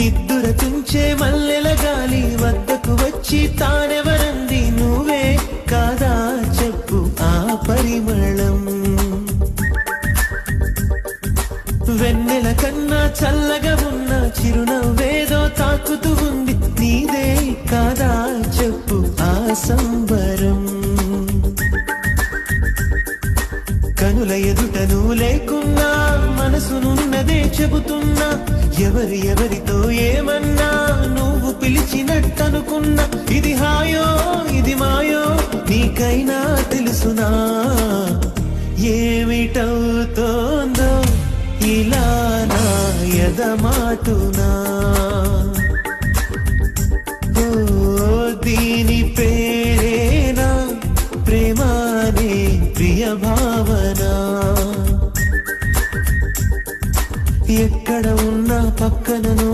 నిద్దుర తుంచే మల్లెల గాలి వద్దకు వచ్చి తానెవరంది నువ్వే కాదా చెప్పు ఆ పరిమళం వెన్నెల కన్నా చల్లగా ఉన్న చిరునవ్వేదో తాకుతూ ఉంది నీదే కాదా చెప్పు ఆ సంబరం కనుల ఎదుట నువ్వు లేకున్నా మనసునున్నదే చెబుతున్నా ఎవరితో ఏమన్నా నువ్వు పిలిచినట్టనుకున్నా ఇది హాయో ఇది మాయో నీకైనా తెలుసునా ఏమిటవుతోందో ఇలా నా ఎదమాటునా దీని పేరేనా ప్రేమానే ప్రియ భావన ఎక్కడ ఉన్నా పక్కన